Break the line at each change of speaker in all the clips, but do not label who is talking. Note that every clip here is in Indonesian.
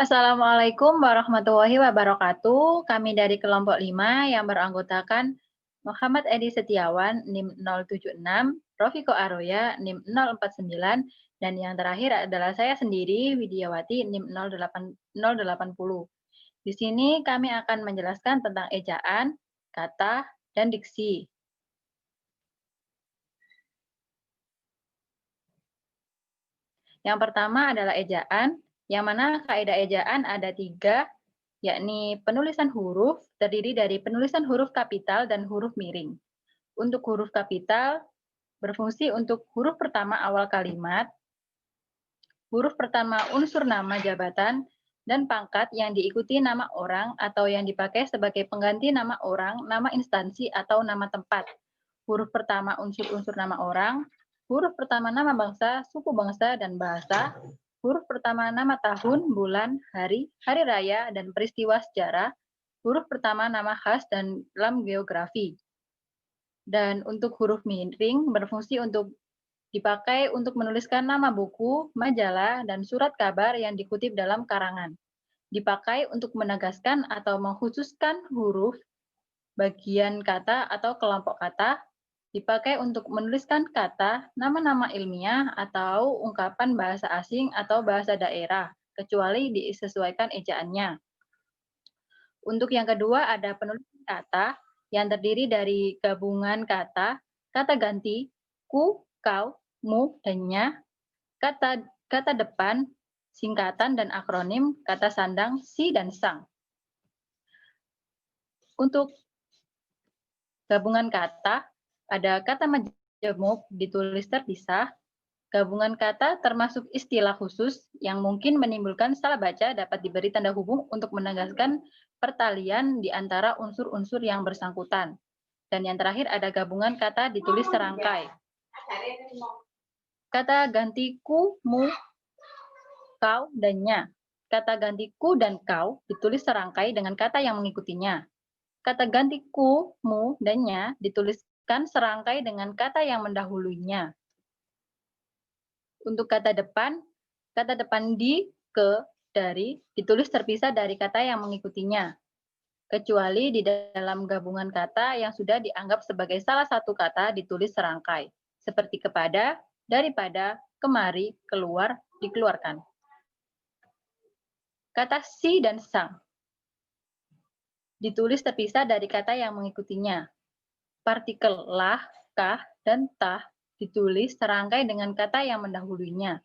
Assalamualaikum warahmatullahi wabarakatuh. Kami dari kelompok 5 yang beranggotakan Muhammad Edi Setiawan, NIM 076, Rofiko Aroya, NIM 049, dan yang terakhir adalah saya sendiri, Widiawati, NIM 080. Di sini kami akan menjelaskan tentang ejaan, kata, dan diksi. Yang pertama adalah ejaan, yang mana kaidah ejaan ada 3, yakni penulisan huruf terdiri dari penulisan huruf kapital dan huruf miring. Untuk huruf kapital berfungsi untuk huruf pertama awal kalimat, huruf pertama unsur nama jabatan, dan pangkat yang diikuti nama orang atau yang dipakai sebagai pengganti nama orang, nama instansi, atau nama tempat. Huruf pertama unsur-unsur nama orang, huruf pertama nama bangsa, suku bangsa, dan bahasa, huruf pertama nama tahun, bulan, hari, hari raya, dan peristiwa sejarah, huruf pertama nama khas dan dalam geografi. Dan untuk huruf miring berfungsi untuk dipakai untuk menuliskan nama buku, majalah, dan surat kabar yang dikutip dalam karangan. Dipakai untuk menegaskan atau mengkhususkan huruf, bagian kata atau kelompok kata, dipakai untuk menuliskan kata, nama-nama ilmiah, atau ungkapan bahasa asing atau bahasa daerah, kecuali disesuaikan ejaannya. Untuk yang kedua ada penulisan kata yang terdiri dari gabungan kata, kata ganti, ku, kau, mu, dan nya, kata depan, singkatan dan akronim, kata sandang, si, dan sang. Untuk gabungan kata, ada kata majemuk ditulis terpisah. Gabungan kata termasuk istilah khusus yang mungkin menimbulkan salah baca dapat diberi tanda hubung untuk menegaskan pertalian di antara unsur-unsur yang bersangkutan. Dan yang terakhir ada gabungan kata ditulis serangkai. Kata ganti ku, mu, kau, dan nya. Kata ganti ku dan kau ditulis serangkai dengan kata yang mengikutinya. Kata ganti ku, mu, dan nya dituliskan serangkai dengan kata yang mendahulunya. Untuk kata depan di, ke, dari ditulis terpisah dari kata yang mengikutinya, kecuali di dalam gabungan kata yang sudah dianggap sebagai salah satu kata ditulis serangkai, seperti kepada, daripada, kemari, keluar, dikeluarkan. Kata si dan sang ditulis terpisah dari kata yang mengikutinya. Partikel lah, kah, dan tah ditulis serangkai dengan kata yang mendahulunya.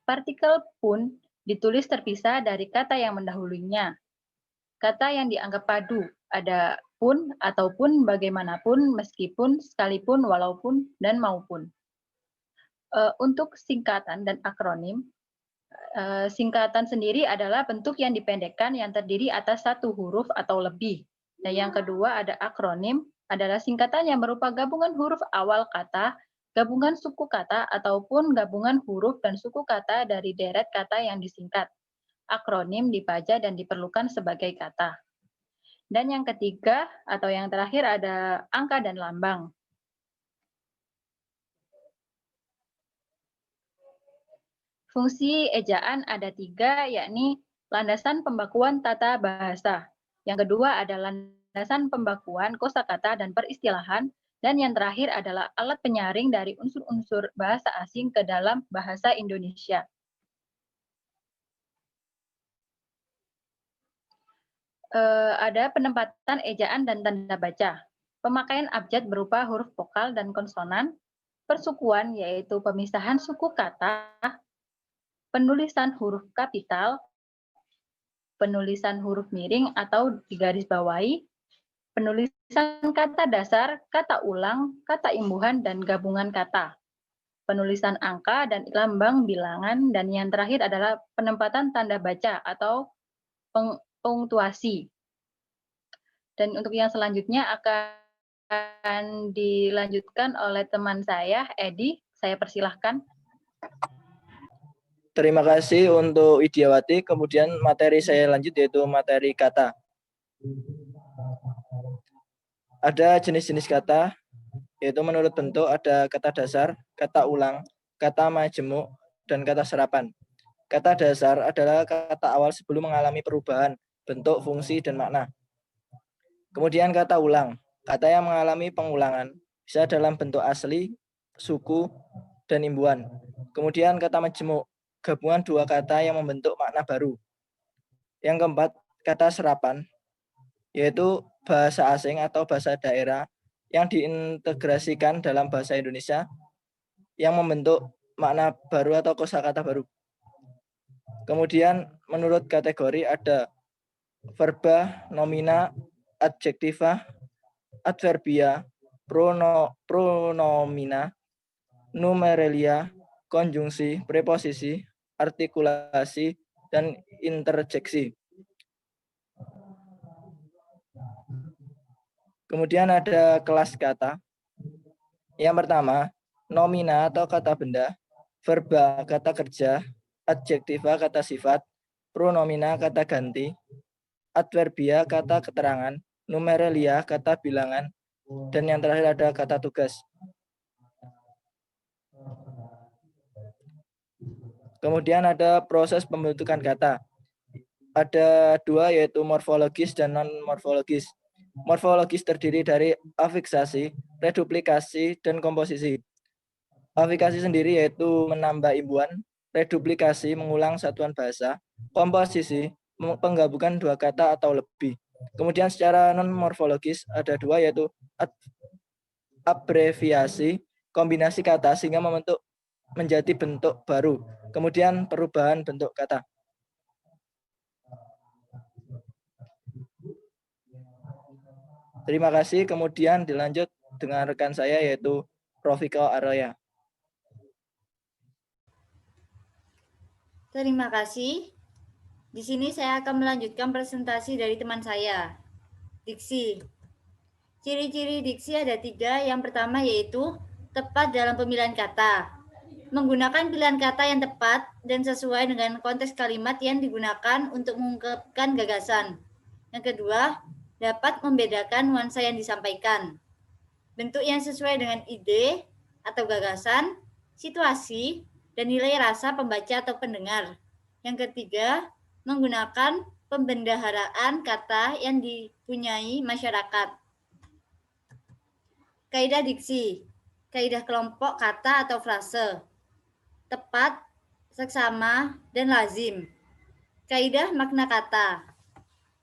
Partikel pun ditulis terpisah dari kata yang mendahulunya. Kata yang dianggap padu, ada pun, ataupun, bagaimanapun, meskipun, sekalipun, walaupun, dan maupun. Untuk singkatan dan akronim, singkatan sendiri adalah bentuk yang dipendekkan yang terdiri atas satu huruf atau lebih. Dan yang kedua ada akronim, adalah singkatan yang berupa gabungan huruf awal kata, gabungan suku kata, ataupun gabungan huruf dan suku kata dari deret kata yang disingkat. Akronim dibaca dan diperlukan sebagai kata. Dan yang ketiga atau yang terakhir ada angka dan lambang. Fungsi ejaan ada 3, yakni landasan pembakuan tata bahasa. Yang kedua adalah landasan pembakuan kosakata dan peristilahan. Dan yang terakhir adalah alat penyaring dari unsur-unsur bahasa asing ke dalam bahasa Indonesia. Ada penempatan ejaan dan tanda baca. Pemakaian abjad berupa huruf vokal dan konsonan. Persukuan yaitu pemisahan suku kata. Penulisan huruf kapital, penulisan huruf miring atau digarisbawahi, penulisan kata dasar, kata ulang, kata imbuhan, dan gabungan kata, penulisan angka dan lambang bilangan, dan yang terakhir adalah penempatan tanda baca atau pungtuasi. Dan untuk yang selanjutnya akan dilanjutkan oleh teman saya, Edi. Saya persilahkan.
Terima kasih untuk Widiawati. Kemudian materi saya lanjut yaitu materi kata. Ada jenis-jenis kata, yaitu menurut bentuk ada kata dasar, kata ulang, kata majemuk, dan kata serapan. Kata dasar adalah kata awal sebelum mengalami perubahan bentuk, fungsi, dan makna. Kemudian kata ulang, kata yang mengalami pengulangan, bisa dalam bentuk asli, suku, dan imbuhan. Kemudian kata majemuk, gabungan dua kata yang membentuk makna baru. Yang keempat, kata serapan, yaitu bahasa asing atau bahasa daerah yang diintegrasikan dalam bahasa Indonesia yang membentuk makna baru atau kosakata baru. Kemudian menurut kategori ada verba, nomina, adjektiva, adverbia, pronomina, numeralia, konjungsi, preposisi, artikulasi, dan interjeksi. Kemudian ada kelas kata. Yang pertama, nomina atau kata benda, verba kata kerja, adjektiva kata sifat, pronomina kata ganti, adverbia kata keterangan, numeralia kata bilangan, dan yang terakhir ada kata tugas. Kemudian ada proses pembentukan kata. Ada dua, yaitu morfologis dan non-morfologis. Morfologis terdiri dari afiksasi, reduplikasi, dan komposisi. Afiksasi sendiri yaitu menambah imbuhan, reduplikasi mengulang satuan bahasa, komposisi penggabungan dua kata atau lebih. Kemudian secara non-morfologis ada dua, yaitu abreviasi, kombinasi kata sehingga membentuk menjadi bentuk baru. Kemudian perubahan bentuk kata. Terima kasih. Kemudian dilanjut dengan rekan saya yaitu Rofiko Araya.
Terima kasih. Di sini saya akan melanjutkan presentasi dari teman saya. Diksi. Ciri-ciri diksi ada 3. Yang pertama yaitu tepat dalam pemilihan kata. Menggunakan pilihan kata yang tepat dan sesuai dengan konteks kalimat yang digunakan untuk mengungkapkan gagasan. Yang kedua, dapat membedakan nuansa yang disampaikan. Bentuk yang sesuai dengan ide atau gagasan, situasi, dan nilai rasa pembaca atau pendengar. Yang ketiga, menggunakan pembendaharaan kata yang dipunyai masyarakat. Kaidah diksi, kaidah kelompok kata atau frase, tepat, seksama, dan lazim. Kaidah makna kata.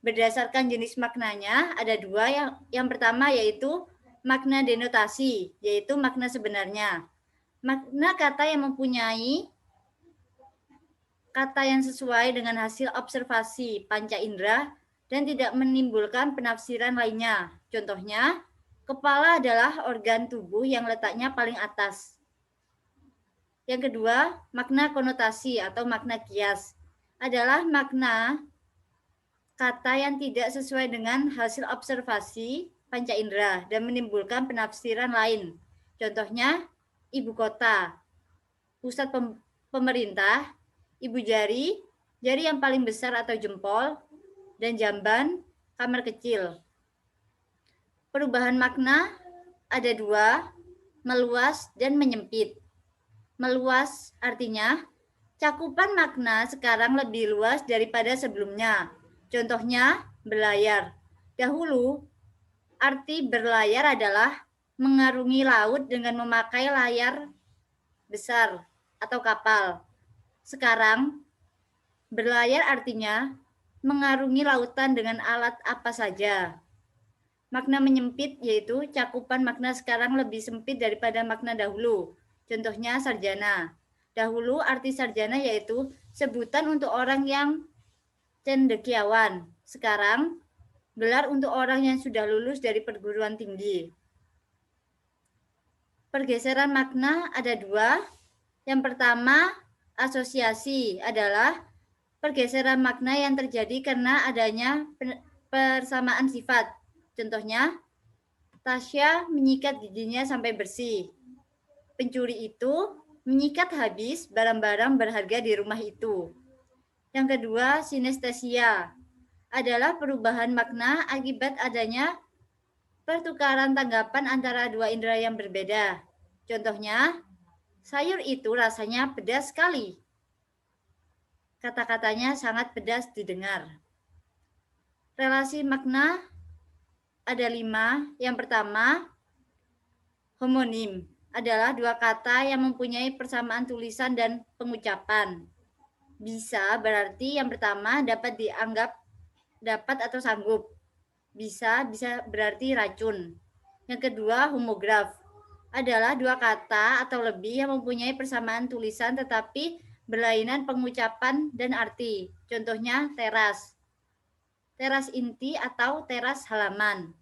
Berdasarkan jenis maknanya ada 2. Yang pertama yaitu makna denotasi, yaitu makna sebenarnya. Makna kata yang mempunyai kata yang sesuai dengan hasil observasi panca indera dan tidak menimbulkan penafsiran lainnya. Contohnya, kepala adalah organ tubuh yang letaknya paling atas. Yang kedua, makna konotasi atau makna kias adalah makna kata yang tidak sesuai dengan hasil observasi panca indera dan menimbulkan penafsiran lain. Contohnya, ibu kota, pusat pemerintah, ibu jari, jari yang paling besar atau jempol, dan jamban, kamar kecil. Perubahan makna ada 2, meluas dan menyempit. Meluas artinya cakupan makna sekarang lebih luas daripada sebelumnya. Contohnya, berlayar. Dahulu, arti berlayar adalah mengarungi laut dengan memakai layar besar atau kapal. Sekarang, berlayar artinya mengarungi lautan dengan alat apa saja. Makna menyempit yaitu cakupan makna sekarang lebih sempit daripada makna dahulu. Contohnya sarjana. Dahulu arti sarjana yaitu sebutan untuk orang yang cendekiawan. Sekarang gelar untuk orang yang sudah lulus dari perguruan tinggi. Pergeseran makna ada 2. Yang pertama, asosiasi adalah pergeseran makna yang terjadi karena adanya persamaan sifat. Contohnya, Tasya menyikat giginya sampai bersih. Pencuri itu menyikat habis barang-barang berharga di rumah itu. Yang kedua, sinestesia adalah perubahan makna akibat adanya pertukaran tanggapan antara 2 indera yang berbeda. Contohnya, sayur itu rasanya pedas sekali. kata-katanya sangat pedas didengar. Relasi makna ada 5. Yang pertama, homonim adalah dua kata yang mempunyai persamaan tulisan dan pengucapan. Bisa berarti yang pertama dapat dianggap dapat atau sanggup. Bisa berarti racun. Yang kedua, homograf adalah dua kata atau lebih yang mempunyai persamaan tulisan tetapi berlainan pengucapan dan arti. Contohnya teras. Teras inti atau teras halaman.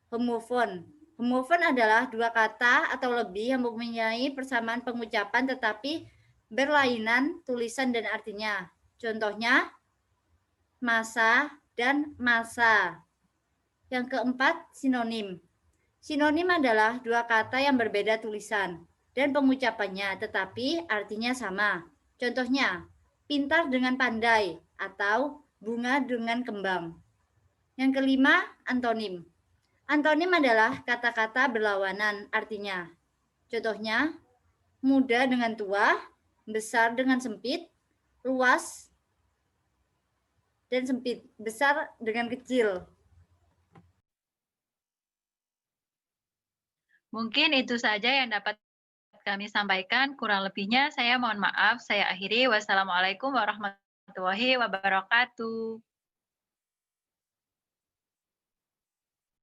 Homofon. Homofon adalah dua kata atau lebih yang mempunyai persamaan pengucapan tetapi berlainan tulisan dan artinya. Contohnya masa dan masa. Yang keempat, sinonim. Sinonim adalah dua kata yang berbeda tulisan dan pengucapannya tetapi artinya sama. Contohnya, pintar dengan pandai atau bunga dengan kembang. Yang kelima, antonim. Antonim adalah kata-kata berlawanan artinya. Contohnya, muda dengan tua, besar dengan sempit, luas dan sempit, besar dengan kecil.
Mungkin itu saja yang dapat kami sampaikan. Kurang lebihnya saya mohon maaf. Saya akhiri. Wassalamualaikum warahmatullahi wabarakatuh.